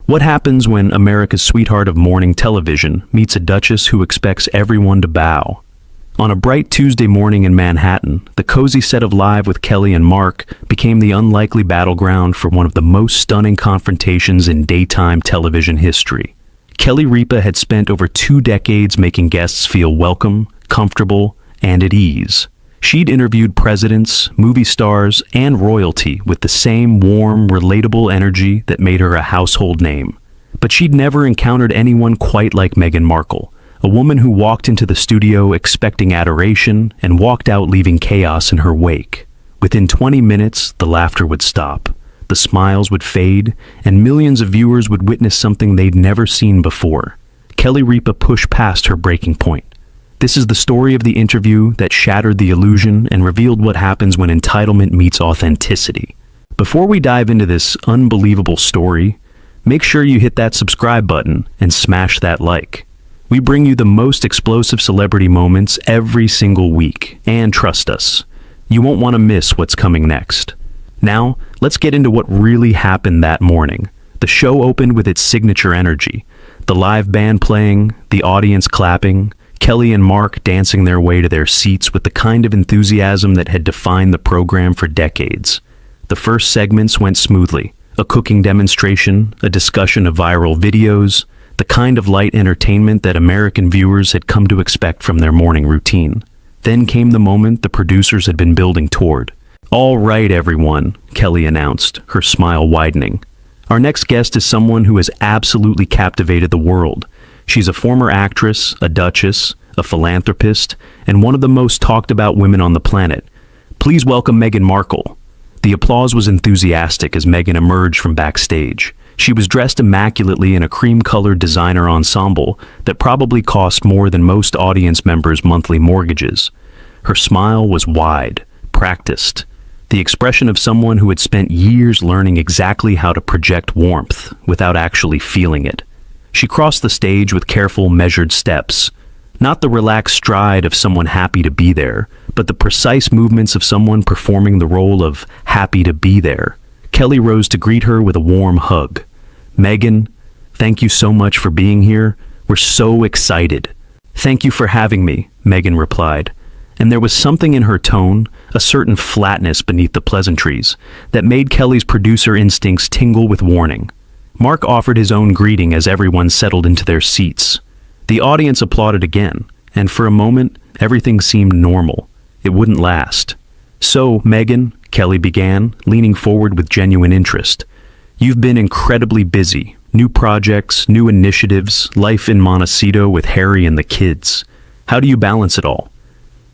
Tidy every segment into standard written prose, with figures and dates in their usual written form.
What happens when America's sweetheart of morning television meets a duchess who expects everyone to bow? On a bright Tuesday morning in Manhattan, the cozy set of Live with Kelly and Mark became the unlikely battleground for one of the most stunning confrontations in daytime television history. Kelly Ripa had spent over 2 decades making guests feel welcome, comfortable, and at ease. She'd interviewed presidents, movie stars, and royalty with the same warm, relatable energy that made her a household name. But she'd never encountered anyone quite like Meghan Markle, a woman who walked into the studio expecting adoration and walked out leaving chaos in her wake. Within 20 minutes, the laughter would stop, the smiles would fade, and millions of viewers would witness something they'd never seen before. Kelly Ripa pushed past her breaking point. This is the story of the interview that shattered the illusion and revealed what happens when entitlement meets authenticity. Before we dive into this unbelievable story, make sure you hit that subscribe button and smash that like. We bring you the most explosive celebrity moments every single week, and trust us, you won't want to miss what's coming next. Now, let's get into what really happened that morning. The show opened with its signature energy, the live band playing, the audience clapping, Kelly and Mark dancing their way to their seats with the kind of enthusiasm that had defined the program for decades. The first segments went smoothly. A cooking demonstration, a discussion of viral videos, the kind of light entertainment that American viewers had come to expect from their morning routine. Then came the moment the producers had been building toward. "All right, everyone," Kelly announced, her smile widening. "Our next guest is someone who has absolutely captivated the world. She's a former actress, a duchess, a philanthropist, and one of the most talked about women on the planet. Please welcome Meghan Markle." The applause was enthusiastic as Meghan emerged from backstage. She was dressed immaculately in a cream-colored designer ensemble that probably cost more than most audience members' monthly mortgages. Her smile was wide, practiced, the expression of someone who had spent years learning exactly how to project warmth without actually feeling it. She crossed the stage with careful, measured steps, not the relaxed stride of someone happy to be there, but the precise movements of someone performing the role of happy to be there. Kelly rose to greet her with a warm hug. "Meghan, thank you so much for being here. We're so excited." "Thank you for having me," Meghan replied. And there was something in her tone, a certain flatness beneath the pleasantries, that made Kelly's producer instincts tingle with warning. Mark offered his own greeting as everyone settled into their seats. The audience applauded again, and for a moment, everything seemed normal. It wouldn't last. "So, Meghan," Kelly began, leaning forward with genuine interest, "you've been incredibly busy. New projects, new initiatives, life in Montecito with Harry and the kids. How do you balance it all?"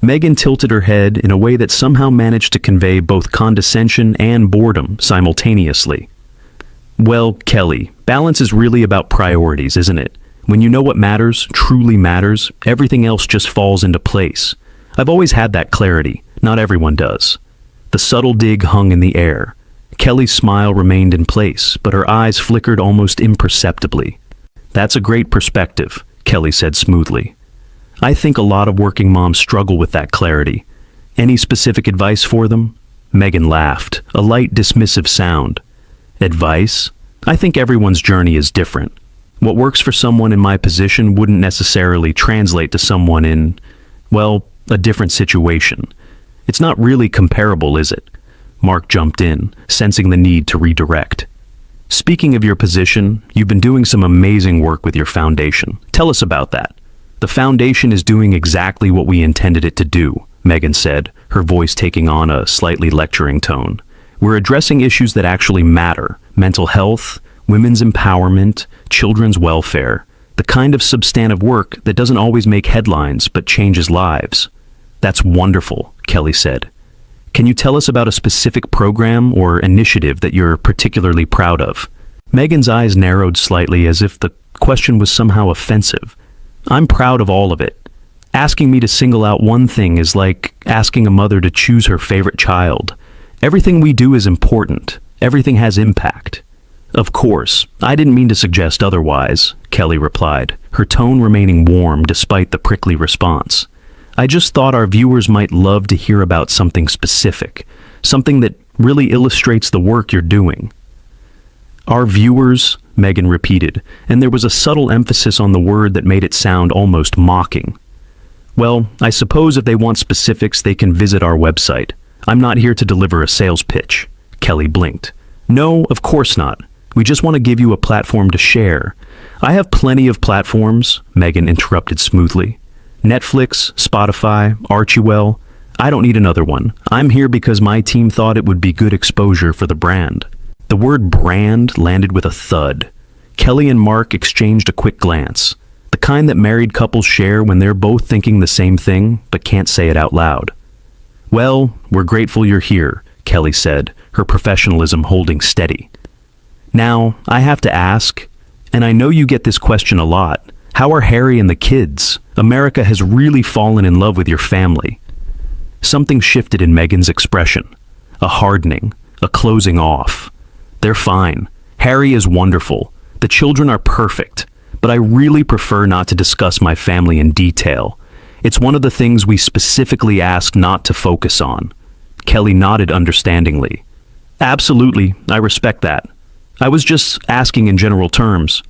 Meghan tilted her head in a way that somehow managed to convey both condescension and boredom simultaneously. "Well, Kelly, balance is really about priorities, isn't it? When you know what matters, truly matters, everything else just falls into place. I've always had that clarity. Not everyone does." The subtle dig hung in the air. Kelly's smile remained in place, but her eyes flickered almost imperceptibly. "That's a great perspective," Kelly said smoothly. "I think a lot of working moms struggle with that clarity. Any specific advice for them?" Meghan laughed, a light dismissive sound. "Advice? I think everyone's journey is different. What works for someone in my position wouldn't necessarily translate to someone in, well, a different situation. It's not really comparable, is it?" Mark jumped in, sensing the need to redirect. "Speaking of your position, you've been doing some amazing work with your foundation. Tell us about that." "The foundation is doing exactly what we intended it to do," Meghan said, her voice taking on a slightly lecturing tone. "We're addressing issues that actually matter: mental health, women's empowerment, children's welfare, the kind of substantive work that doesn't always make headlines but changes lives." "That's wonderful," Kelly said. "Can you tell us about a specific program or initiative that you're particularly proud of?" Meghan's eyes narrowed slightly as if the question was somehow offensive. "I'm proud of all of it. Asking me to single out one thing is like asking a mother to choose her favorite child. Everything we do is important. Everything has impact." "Of course, I didn't mean to suggest otherwise," Kelly replied, her tone remaining warm despite the prickly response. "I just thought our viewers might love to hear about something specific, something that really illustrates the work you're doing." "Our viewers?" Meghan repeated, and there was a subtle emphasis on the word that made it sound almost mocking. Well, I suppose if they want specifics, they can visit our website. I'm not here to deliver a sales pitch. Kelly blinked. No, of course not. We just want to give you a platform to share. I have plenty of platforms, Meghan interrupted smoothly. Netflix, Spotify, Archewell. I don't need another one. I'm here because my team thought it would be good exposure for the brand. The word brand landed with a thud. Kelly and Mark exchanged a quick glance. The kind that married couples share when they're both thinking the same thing, but can't say it out loud. Well, we're grateful you're here, Kelly said, her professionalism holding steady. Now, I have to ask, and I know you get this question a lot, how are Harry and the kids? America has really fallen in love with your family. Something shifted in Meghan's expression. A hardening, a closing off. They're fine. Harry is wonderful. The children are perfect. But I really prefer not to discuss my family in detail. It's one of the things we specifically asked not to focus on. Kelly nodded understandingly. Absolutely, I respect that. I was just asking in general terms.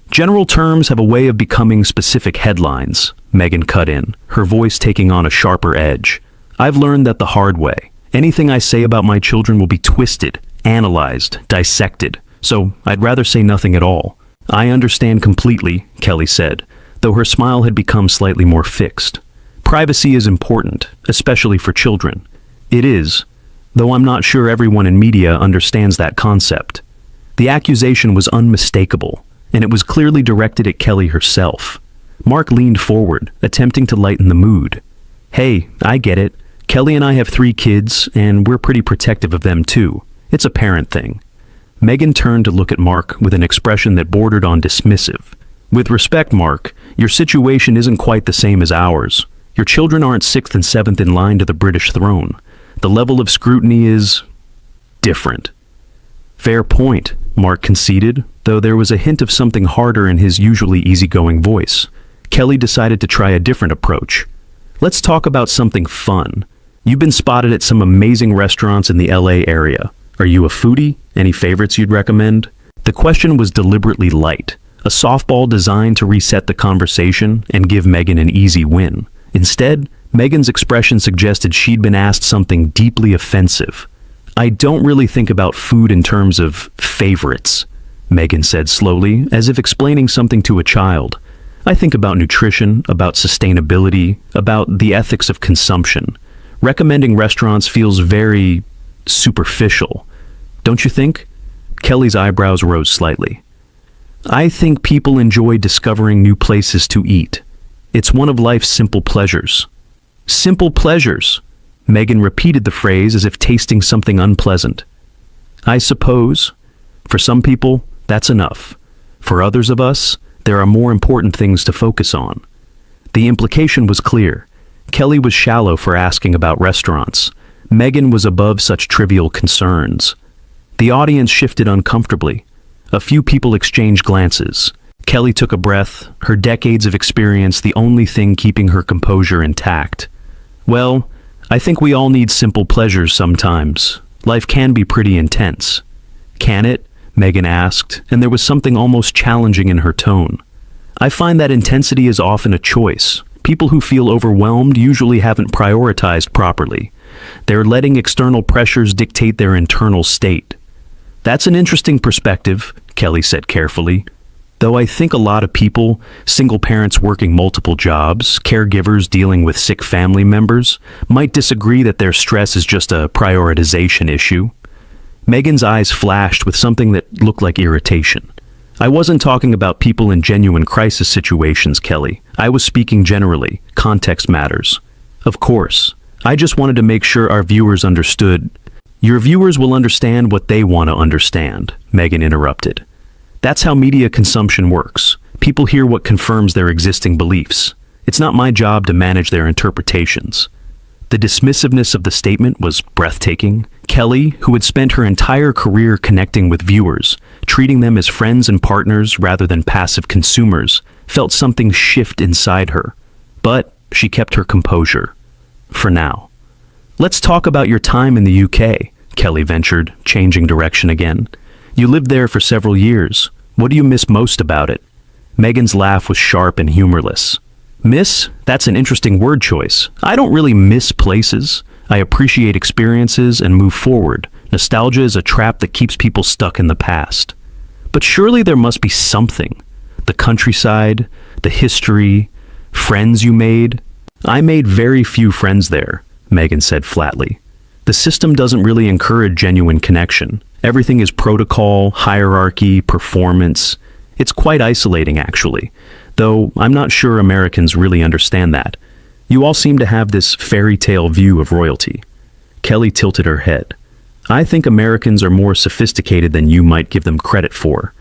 General terms have a way of becoming specific headlines, Meghan cut in, her voice taking on a sharper edge. I've learned that the hard way. Anything I say about my children will be twisted, analyzed, dissected, so I'd rather say nothing at all. I understand completely, Kelly said, though her smile had become slightly more fixed. Privacy is important, especially for children. It is, though I'm not sure everyone in media understands that concept. The accusation was unmistakable, and it was clearly directed at Kelly herself. Mark leaned forward, attempting to lighten the mood. Hey, I get it. Kelly and I have 3 kids, and we're pretty protective of them too. It's a parent thing. Meghan turned to look at Mark with an expression that bordered on dismissive. With respect, Mark, your situation isn't quite the same as ours. Your children aren't 6th and 7th in line to the British throne. The level of scrutiny is different. Fair point, Mark conceded, though there was a hint of something harder in his usually easygoing voice. Kelly decided to try a different approach. Let's talk about something fun. You've been spotted at some amazing restaurants in the LA area. Are you a foodie? Any favorites you'd recommend? The question was deliberately light, a softball designed to reset the conversation and give Meghan an easy win. Instead, Meghan's expression suggested she'd been asked something deeply offensive. I don't really think about food in terms of favorites, Meghan said slowly, as if explaining something to a child. I think about nutrition, about sustainability, about the ethics of consumption. Recommending restaurants feels very superficial. Don't you think? Kelly's eyebrows rose slightly. I think people enjoy discovering new places to eat. It's one of life's simple pleasures. Simple pleasures. Meghan repeated the phrase as if tasting something unpleasant. I suppose, for some people, that's enough. For others of us, there are more important things to focus on. The implication was clear. Kelly was shallow for asking about restaurants. Meghan was above such trivial concerns. The audience shifted uncomfortably. A few people exchanged glances. Kelly took a breath, her decades of experience the only thing keeping her composure intact. Well, I think we all need simple pleasures sometimes. Life can be pretty intense. Can it? Meghan asked, and there was something almost challenging in her tone. I find that intensity is often a choice. People who feel overwhelmed usually haven't prioritized properly. They're letting external pressures dictate their internal state. That's an interesting perspective, Kelly said carefully. Though I think a lot of people, single parents working multiple jobs, caregivers dealing with sick family members, might disagree that their stress is just a prioritization issue. Meghan's eyes flashed with something that looked like irritation. I wasn't talking about people in genuine crisis situations, Kelly. I was speaking generally. Context matters. Of course. I just wanted to make sure our viewers understood. Your viewers will understand what they want to understand, Meghan interrupted. That's how media consumption works. People hear what confirms their existing beliefs. It's not my job to manage their interpretations. The dismissiveness of the statement was breathtaking. Kelly, who had spent her entire career connecting with viewers, treating them as friends and partners rather than passive consumers, felt something shift inside her. But she kept her composure. For now. Let's talk about your time in the UK, Kelly ventured, changing direction again. You lived there for several years. What do you miss most about it? Meghan's laugh was sharp and humorless. Miss? That's an interesting word choice. I don't really miss places. I appreciate experiences and move forward. Nostalgia is a trap that keeps people stuck in the past. But surely there must be something. The countryside, the history, friends you made. I made very few friends there, Meghan said flatly. The system doesn't really encourage genuine connection. Everything is protocol, hierarchy, performance. It's quite isolating, actually, though I'm not sure Americans really understand that. You all seem to have this fairy tale view of royalty. Kelly tilted her head. I think Americans are more sophisticated than you might give them credit for.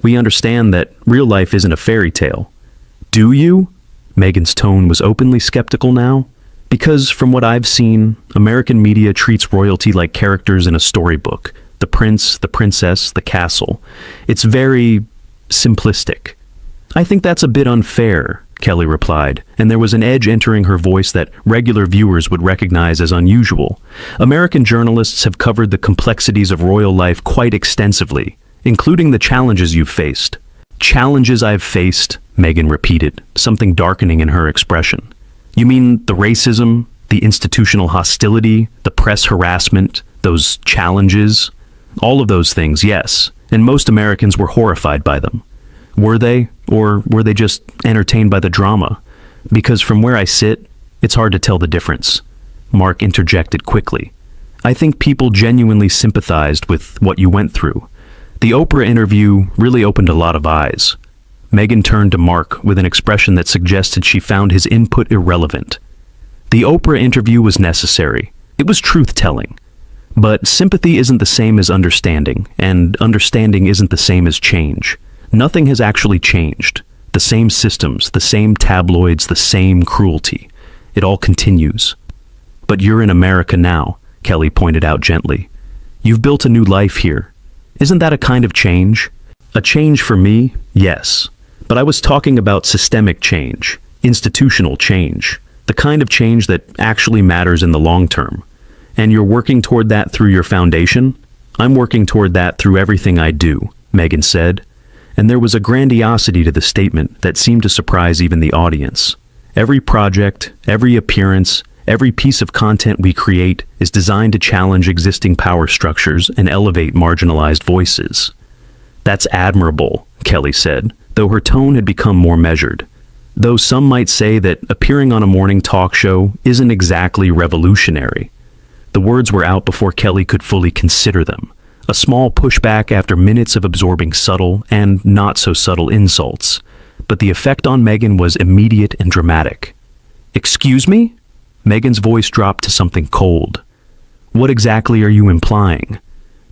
We understand that real life isn't a fairy tale. Do you? Meghan's tone was openly skeptical now. Because from what I've seen, American media treats royalty like characters in a storybook. The prince, the princess, the castle. It's very simplistic. I think that's a bit unfair, Kelly replied, and there was an edge entering her voice that regular viewers would recognize as unusual. American journalists have covered the complexities of royal life quite extensively, including the challenges you've faced. Challenges I've faced, Meghan repeated, something darkening in her expression. You mean the racism, the institutional hostility, the press harassment, those challenges? All of those things, yes, and most Americans were horrified by them. Were they, or were they just entertained by the drama? Because from where I sit, it's hard to tell the difference. Mark interjected quickly. I think people genuinely sympathized with what you went through. The Oprah interview really opened a lot of eyes. Meghan turned to Mark with an expression that suggested she found his input irrelevant. The Oprah interview was necessary. It was truth-telling. But sympathy isn't the same as understanding, and understanding isn't the same as change. Nothing has actually changed. The same systems, the same tabloids, the same cruelty. It all continues. But you're in America now, Kelly pointed out gently. You've built a new life here. Isn't that a kind of change? A change for me, yes. But I was talking about systemic change, institutional change, the kind of change that actually matters in the long term. And you're working toward that through your foundation? I'm working toward that through everything I do, Meghan said. And there was a grandiosity to the statement that seemed to surprise even the audience. Every project, every appearance, every piece of content we create is designed to challenge existing power structures and elevate marginalized voices. That's admirable, Kelly said, though her tone had become more measured. Though some might say that appearing on a morning talk show isn't exactly revolutionary. The words were out before Kelly could fully consider them. A small pushback after minutes of absorbing subtle and not-so-subtle insults. But the effect on Meghan was immediate and dramatic. Excuse me? Meghan's voice dropped to something cold. What exactly are you implying?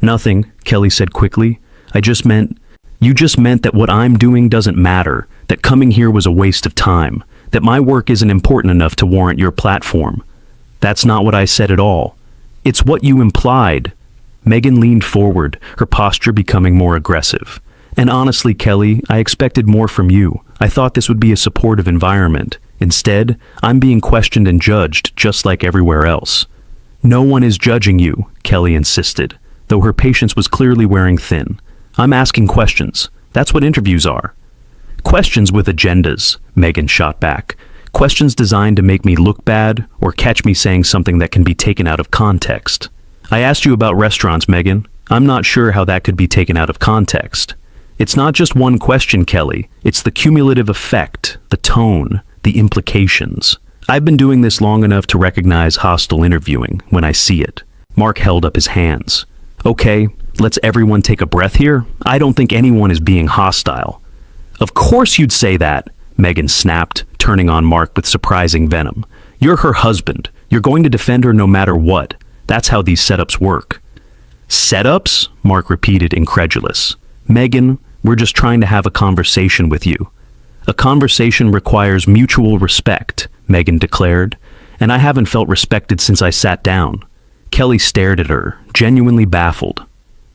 Nothing, Kelly said quickly. You just meant that what I'm doing doesn't matter, that coming here was a waste of time, that my work isn't important enough to warrant your platform. That's not what I said at all. It's what you implied. Meghan leaned forward, her posture becoming more aggressive. And honestly, Kelly, I expected more from you. I thought this would be a supportive environment. Instead, I'm being questioned and judged just like everywhere else. No one is judging you, Kelly insisted, though her patience was clearly wearing thin. I'm asking questions. That's what interviews are. Questions with agendas, Meghan shot back. Questions designed to make me look bad or catch me saying something that can be taken out of context. I asked you about restaurants, Meghan. I'm not sure how that could be taken out of context. It's not just one question, Kelly. It's the cumulative effect, the tone, the implications. I've been doing this long enough to recognize hostile interviewing when I see it. Mark held up his hands. Okay, let's everyone take a breath here. I don't think anyone is being hostile. Of course you'd say that, Meghan snapped, turning on Mark with surprising venom. You're her husband. You're going to defend her no matter what. That's how these setups work. Setups? Mark repeated, incredulous. Meghan, we're just trying to have a conversation with you. A conversation requires mutual respect, Meghan declared, and I haven't felt respected since I sat down. Kelly stared at her, genuinely baffled.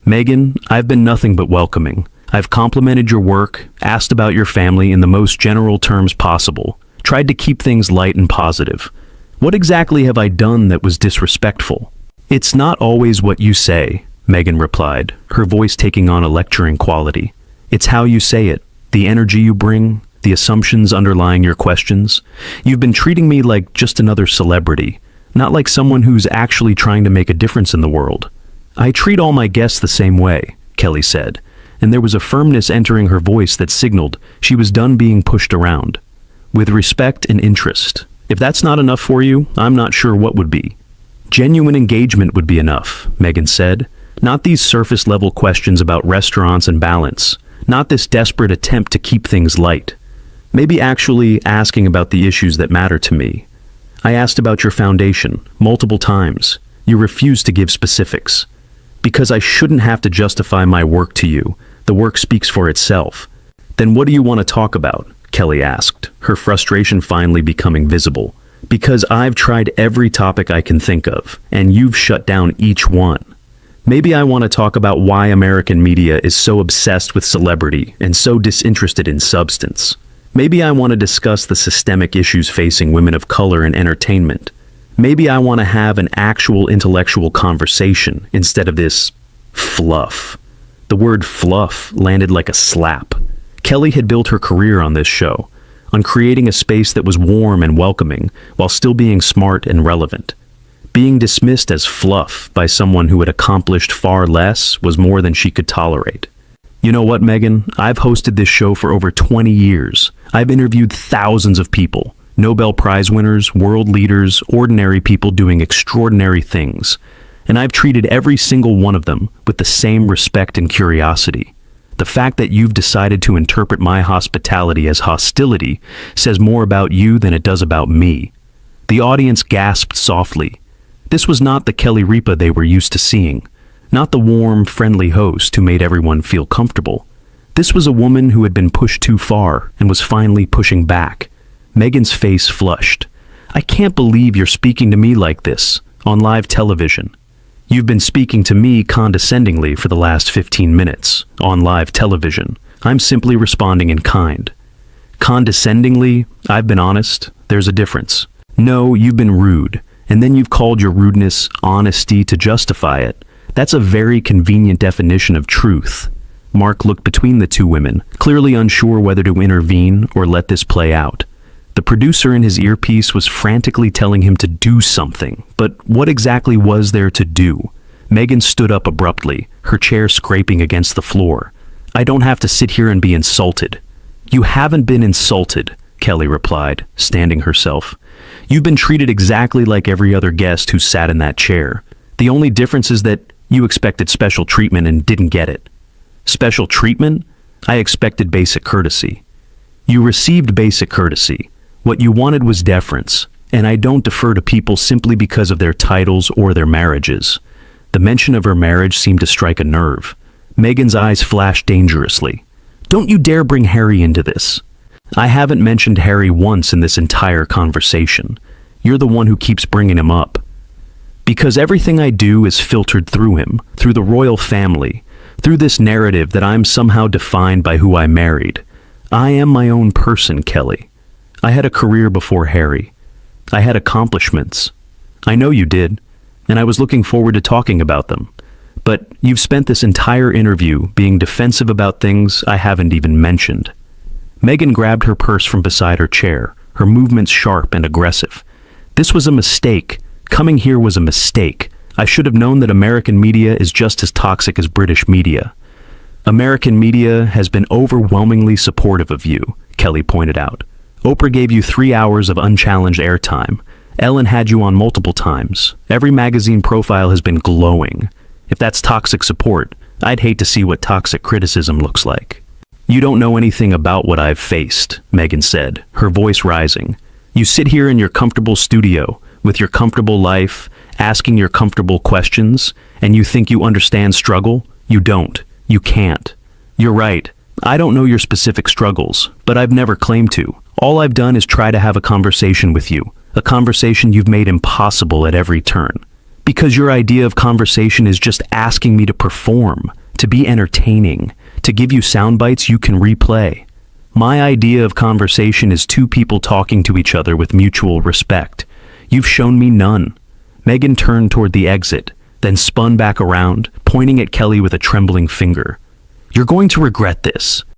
Meghan, I've been nothing but welcoming. I've complimented your work, asked about your family in the most general terms possible, tried to keep things light and positive. What exactly have I done that was disrespectful? It's not always what you say, Meghan replied, her voice taking on a lecturing quality. It's how you say it, the energy you bring, the assumptions underlying your questions. You've been treating me like just another celebrity, not like someone who's actually trying to make a difference in the world. I treat all my guests the same way, Kelly said, and there was a firmness entering her voice that signaled she was done being pushed around. With respect and interest. If that's not enough for you, I'm not sure what would be. Genuine engagement would be enough, Meghan said. Not these surface-level questions about restaurants and balance. Not this desperate attempt to keep things light. Maybe actually asking about the issues that matter to me. I asked about your foundation, multiple times. You refused to give specifics. Because I shouldn't have to justify my work to you. The work speaks for itself. Then what do you want to talk about? Kelly asked, her frustration finally becoming visible. Because I've tried every topic I can think of, and you've shut down each one. Maybe I want to talk about why American media is so obsessed with celebrity and so disinterested in substance. Maybe I want to discuss the systemic issues facing women of color in entertainment. Maybe I want to have an actual intellectual conversation instead of this fluff. The word fluff landed like a slap. Kelly had built her career on this show, on creating a space that was warm and welcoming while still being smart and relevant. Being dismissed as fluff by someone who had accomplished far less was more than she could tolerate. You know what, Meghan? I've hosted this show for over 20 years. I've interviewed thousands of people, Nobel Prize winners, world leaders, ordinary people doing extraordinary things. And I've treated every single one of them with the same respect and curiosity. The fact that you've decided to interpret my hospitality as hostility says more about you than it does about me. The audience gasped softly. This was not the Kelly Ripa they were used to seeing, not the warm, friendly host who made everyone feel comfortable. This was a woman who had been pushed too far and was finally pushing back. Meghan's face flushed. I can't believe you're speaking to me like this, on live television. You've been speaking to me condescendingly for the last 15 minutes, on live television. I'm simply responding in kind. Condescendingly, I've been honest, there's a difference. No, you've been rude, and then you've called your rudeness honesty to justify it. That's a very convenient definition of truth. Mark looked between the two women, clearly unsure whether to intervene or let this play out. The producer in his earpiece was frantically telling him to do something, but what exactly was there to do? Meghan stood up abruptly, her chair scraping against the floor. I don't have to sit here and be insulted. You haven't been insulted, Kelly replied, standing herself. You've been treated exactly like every other guest who sat in that chair. The only difference is that you expected special treatment and didn't get it. Special treatment? I expected basic courtesy. You received basic courtesy. What you wanted was deference, and I don't defer to people simply because of their titles or their marriages. The mention of her marriage seemed to strike a nerve. Meghan's eyes flashed dangerously. Don't you dare bring Harry into this. I haven't mentioned Harry once in this entire conversation. You're the one who keeps bringing him up. Because everything I do is filtered through him, through the royal family, through this narrative that I'm somehow defined by who I married. I am my own person, Kelly. I had a career before Harry. I had accomplishments. I know you did, and I was looking forward to talking about them. But you've spent this entire interview being defensive about things I haven't even mentioned. Meghan grabbed her purse from beside her chair, her movements sharp and aggressive. This was a mistake. Coming here was a mistake. I should have known that American media is just as toxic as British media. American media has been overwhelmingly supportive of you, Kelly pointed out. Oprah gave you 3 hours of unchallenged airtime. Ellen had you on multiple times. Every magazine profile has been glowing. If that's toxic support, I'd hate to see what toxic criticism looks like. You don't know anything about what I've faced, Meghan said, her voice rising. You sit here in your comfortable studio, with your comfortable life, asking your comfortable questions, and you think you understand struggle? You don't. You can't. You're right. I don't know your specific struggles, but I've never claimed to. All I've done is try to have a conversation with you, a conversation you've made impossible at every turn. Because your idea of conversation is just asking me to perform, to be entertaining, to give you sound bites you can replay. My idea of conversation is two people talking to each other with mutual respect. You've shown me none. Meghan turned toward the exit, then spun back around, pointing at Kelly with a trembling finger. You're going to regret this.